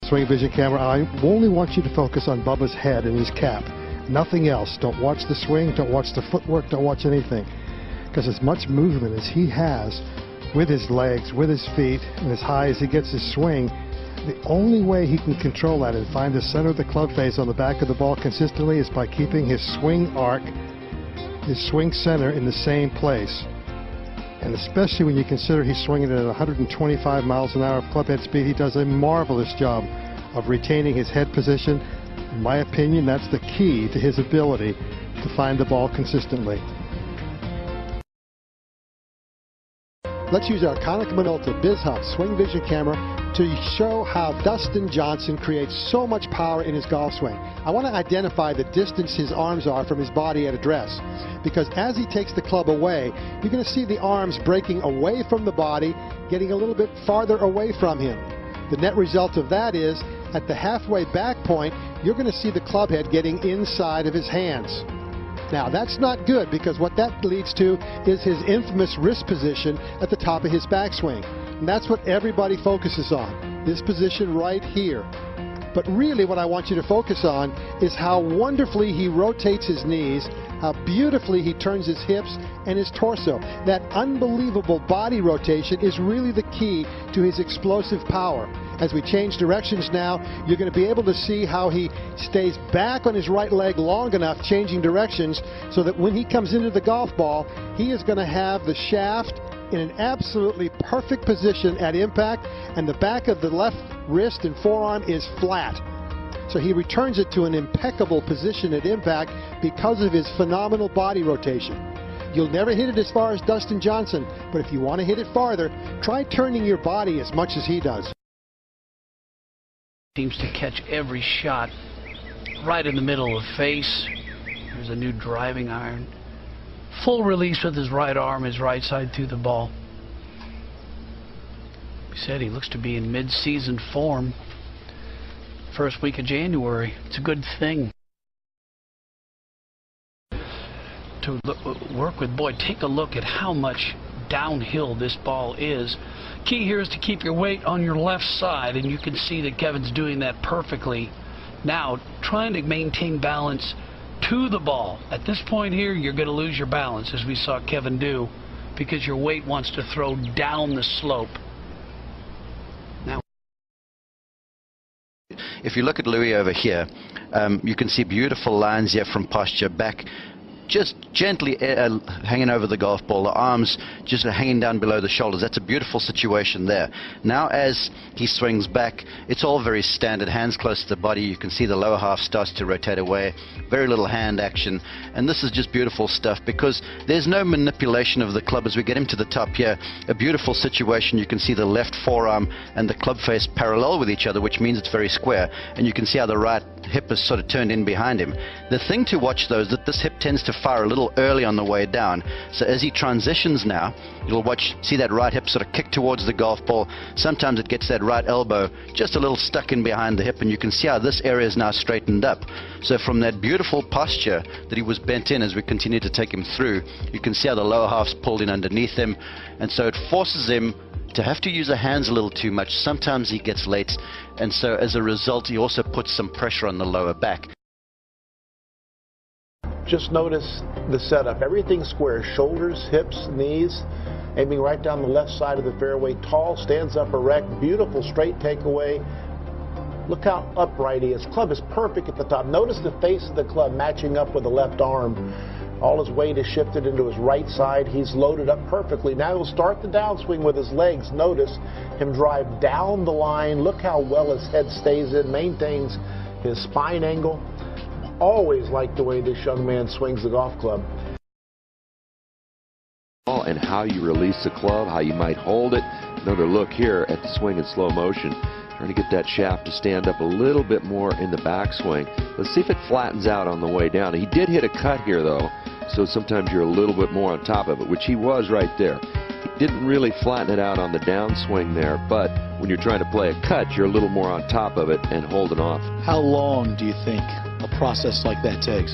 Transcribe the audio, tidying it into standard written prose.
swing vision camera. I only want you to focus on Bubba's head and his cap. Nothing else. Don't watch the swing, don't watch the footwork, don't watch anything. Because as much movement as he has with his legs, with his feet, and as high as he gets his swing, the only way he can control that and find the center of the club face on the back of the ball consistently is by keeping his swing arc, his swing center in the same place. And especially when you consider he's swinging at 125 miles an hour of club head speed, he does a marvelous job of retaining his head position. In my opinion, that's the key to his ability to find the ball consistently. Let's use our Konica Minolta BizHub swing vision camera to show how Dustin Johnson creates so much power in his golf swing. I want to identify the distance his arms are from his body at address, because as he takes the club away, you're going to see the arms breaking away from the body, getting a little bit farther away from him. The net result of that is, at the halfway back point, you're going to see the club head getting inside of his hands. Now, that's not good, because what that leads to is his infamous wrist position at the top of his backswing. And that's what everybody focuses on, this position right here. But really what I want you to focus on is how wonderfully he rotates his knees, how beautifully he turns his hips and his torso. That unbelievable body rotation is really the key to his explosive power. As we change directions now, you're going to be able to see how he stays back on his right leg long enough, changing directions, so that when he comes into the golf ball, he is going to have the shaft in an absolutely perfect position at impact, and the back of the left wrist and forearm is flat. So he returns it to an impeccable position at impact because of his phenomenal body rotation. You'll never hit it as far as Dustin Johnson, but if you want to hit it farther, try turning your body as much as he does. Seems to catch every shot right in the middle of the face. There's a new driving iron. Full release with his right arm, his right side through the ball. He said he looks to be in mid-season form. First week of January. It's a good thing to work with. Boy, take a look at how much downhill this ball is. Key here is to keep your weight on your left side, and you can see that Kevin's doing that perfectly. Now, trying to maintain balance to the ball. At this point here, you're going to lose your balance, as we saw Kevin do, because your weight wants to throw down the slope. Now, if you look at Louis over here, you can see beautiful lines here from posture back, just gently hanging over the golf ball, the arms just hanging down below the shoulders. That's a beautiful situation there. Now as he swings back, it's all very standard, hands close to the body. You can see the lower half starts to rotate away, very little hand action, and this is just beautiful stuff because there's no manipulation of the club. As we get him to the top here, a beautiful situation. You can see the left forearm and the club face parallel with each other, which means it's very square, and you can see how the right hip is sort of turned in behind him. The thing to watch though is that this hip tends to fire a little early on the way down. So as he transitions now, you'll see that right hip sort of kick towards the golf ball. Sometimes it gets that right elbow just a little stuck in behind the hip, and you can see how this area is now straightened up. So from that beautiful posture that he was bent in as we continue to take him through, you can see how the lower half's pulled in underneath him, and so it forces him to have to use the hands a little too much. Sometimes he gets late, and so as a result he also puts some pressure on the lower back. Just notice the setup. Everything square. Shoulders, hips, knees, aiming right down the left side of the fairway. Tall, stands up erect, beautiful straight takeaway. Look how upright he is. Club is perfect at the top. Notice the face of the club matching up with the left arm. All his weight is shifted into his right side. He's loaded up perfectly. Now he'll start the downswing with his legs. Notice him drive down the line. Look how well his head stays in, maintains his spine angle. Always like the way this young man swings the golf club. And how you release the club, how you might hold it. Another look here at the swing in slow motion. Trying to get that shaft to stand up a little bit more in the backswing. Let's see if it flattens out on the way down. He did hit a cut here though, so sometimes you're a little bit more on top of it, which he was right there. He didn't really flatten it out on the downswing there, but when you're trying to play a cut, you're a little more on top of it and holding off. How long do you think a process like that takes?